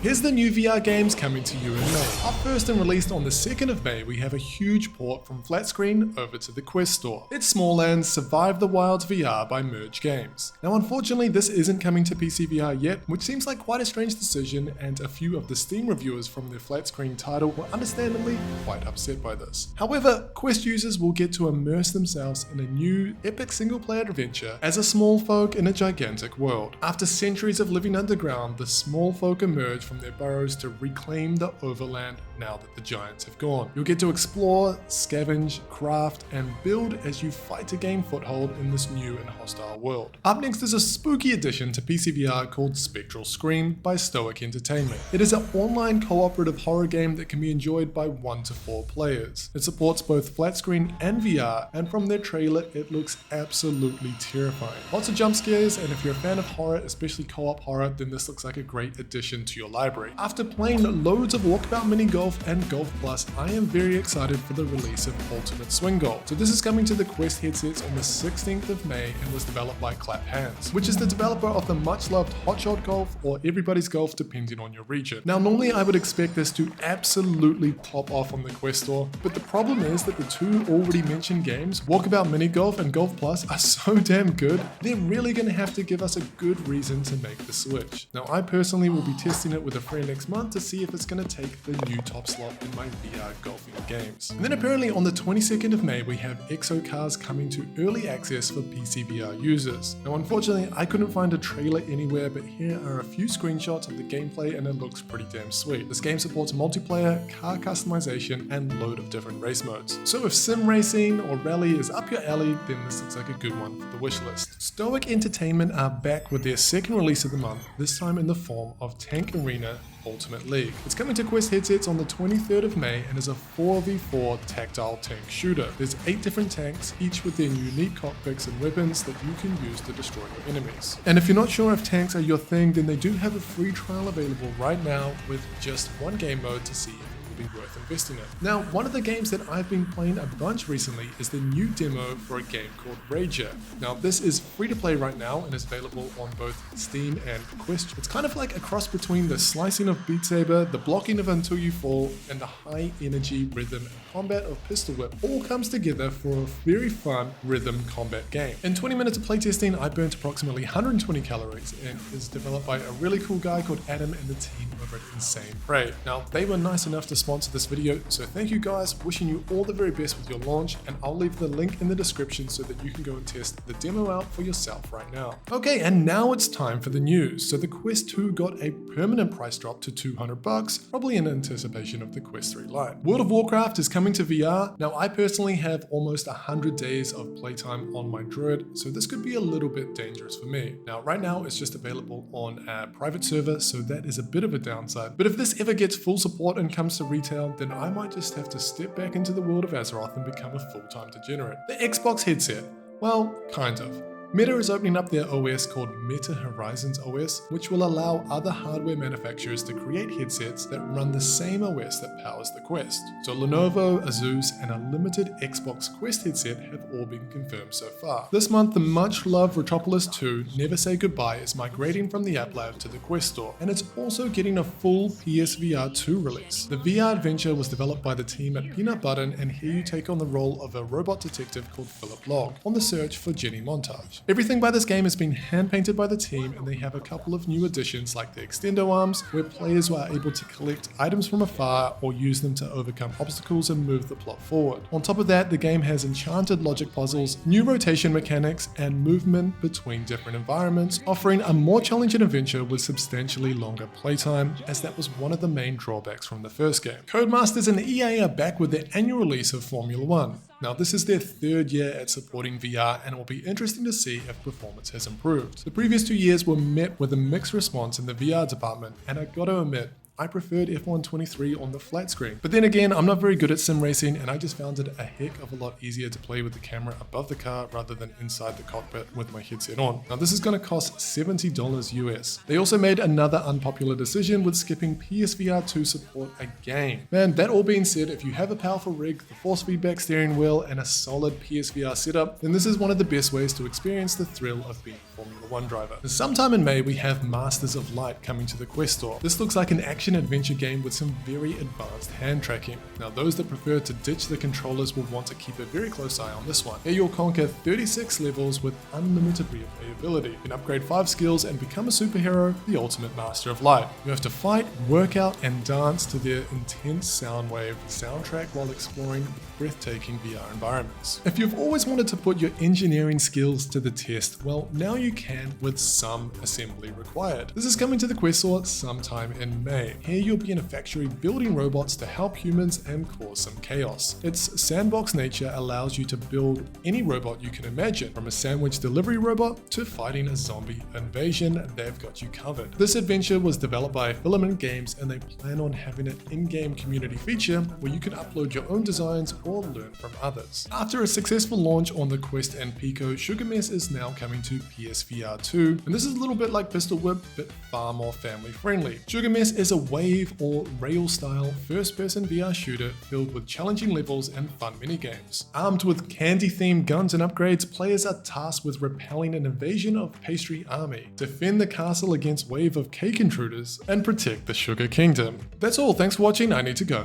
Here's the new VR games coming to you in May. Up first and released on the 2nd of May, we have a huge port from flat screen over to the Quest Store. It's Smalland Survive the Wilds VR by Merge Games. Now unfortunately this isn't coming to PCVR yet, which seems like quite a strange decision, and a few of the Steam reviewers from their flat screen title were understandably quite upset by this. However, Quest users will get to immerse themselves in a new epic single player adventure as a small folk in a gigantic world. After centuries of living underground, the small folk emerge from their burrows to reclaim the overland now that the giants have gone. You'll get to explore, scavenge, craft, and build as you fight to gain foothold in this new and hostile world. Up next is a spooky addition to PCVR called Spectral Scream by Stoic Entertainment. It is an online cooperative horror game that can be enjoyed by 1 to 4 players. It supports both flat screen and VR, and from their trailer it looks absolutely terrifying. Lots of jump scares, and if you're a fan of horror, especially co-op horror, then this looks like a great addition to your library. After playing loads of Walkabout Mini Golf and Golf Plus, I am very excited for the release of Ultimate Swing Golf. So this is coming to the Quest headsets on the 16th of May and was developed by Clap Hands, which is the developer of the much loved Hotshot Golf or Everybody's Golf depending on your region. Now normally I would expect this to absolutely pop off on the Quest Store, but the problem is that the two already mentioned games, Walkabout Mini Golf and Golf Plus, are so damn good, they're really going to have to give us a good reason to make the switch. Now I personally will be testing it with a friend next month to see if it's going to take the new top slot in my VR golfing games. And then apparently on the 22nd of May we have EXOcars coming to early access for PCVR users. Now unfortunately I couldn't find a trailer anywhere, but here are a few screenshots of the gameplay and it looks pretty damn sweet. This game supports multiplayer, car customization, and a load of different race modes. So if sim racing or rally is up your alley, then this looks like a good one for the wishlist. Stoic Entertainment are back with their second release of the month, this time in the form of Tank Arena Ultimate League. It's coming to Quest headsets on the 23rd of May and is a 4v4 tactile tank shooter. There's 8 different tanks, each with their unique cockpits and weapons that you can use to destroy your enemies. And if you're not sure if tanks are your thing, then they do have a free trial available right now with just one game mode to see if it will be worth investing in. Now, one of the games that I've been playing a bunch recently is the new demo for a game called Rager. Now, this is free to play right now and is available on both Steam and Quest. It's kind of like a cross between the slicing of Beat Saber, the blocking of Until You Fall, and the high energy rhythm and combat of Pistol Whip all comes together for a very fun rhythm combat game. In 20 minutes of playtesting, I burnt approximately 120 calories and is developed by a really cool guy called Adam and the team over at Insane Prey. Now, they were nice enough to sponsor this video, so thank you guys, wishing you all the very best with your launch, and I'll leave the link in the description so that you can go and test the demo out for yourself right now. Okay, and now it's time for the news. So the Quest 2 got a permanent price drop to $200, probably in anticipation of the Quest 3 Lite. World of Warcraft is coming to VR. Now I personally have almost 100 days of playtime on my Druid, so this could be a little bit dangerous for me. Now right now it's just available on a private server, so that is a bit of a downside. But if this ever gets full support and comes to retail, then I might just have to step back into the world of Azeroth and become a full-time degenerate. The Xbox headset. Well, kind of. Meta is opening up their OS called Meta Horizons OS, which will allow other hardware manufacturers to create headsets that run the same OS that powers the Quest. So Lenovo, Asus, and a limited Xbox Quest headset have all been confirmed so far. This month, the much-loved Retropolis 2 Never Say Goodbye is migrating from the App Lab to the Quest Store, and it's also getting a full PSVR 2 release. The VR adventure was developed by the team at Peanut Button, and here you take on the role of a robot detective called Philip Log on the search for Jenny Montage. Everything by this game has been hand-painted by the team, and they have a couple of new additions like the extendo arms, where players are able to collect items from afar or use them to overcome obstacles and move the plot forward. On top of that, the game has enchanted logic puzzles, new rotation mechanics, and movement between different environments, offering a more challenging adventure with substantially longer playtime, as that was one of the main drawbacks from the first game. Codemasters and EA are back with their annual release of Formula 1. Now this is their 3rd year at supporting VR, and it will be interesting to see if performance has improved. The previous 2 years were met with a mixed response in the VR department, and I gotta admit, I preferred F123 on the flat screen. But then again, I'm not very good at sim racing, and I just found it a heck of a lot easier to play with the camera above the car rather than inside the cockpit with my headset on. Now this is going to cost $70 US. They also made another unpopular decision with skipping PSVR 2 support again. Man, that all being said, if you have a powerful rig, the force feedback steering wheel, and a solid PSVR setup, then this is one of the best ways to experience the thrill of being a Formula 1 driver. Sometime in May, we have Masters of Light coming to the Quest Store. This looks like an action-adventure game with some very advanced hand tracking. Now those that prefer to ditch the controllers will want to keep a very close eye on this one. Here you'll conquer 36 levels with unlimited replayability. You can upgrade 5 skills and become a superhero, the ultimate master of light. You have to fight, work out, and dance to their intense soundwave soundtrack while exploring breathtaking VR environments. If you've always wanted to put your engineering skills to the test, well, now you can with some assembly required. This is coming to the Quest Store sometime in May. Here you'll be in a factory building robots to help humans and cause some chaos. Its sandbox nature allows you to build any robot you can imagine, from a sandwich delivery robot to fighting a zombie invasion. They've got you covered. This adventure was developed by Filament Games, and they plan on having an in-game community feature where you can upload your own designs or learn from others. After a successful launch on the Quest and Pico, Sugar Mess is now coming to PSVR 2, and this is a little bit like Pistol Whip, but far more family friendly. Sugar Mess is a wave or rail style first-person VR shooter filled with challenging levels and fun minigames. Armed with candy-themed guns and upgrades, players are tasked with repelling an invasion of Pastry Army, defend the castle against wave of cake intruders, and protect the Sugar Kingdom. That's all, thanks for watching, I need to go.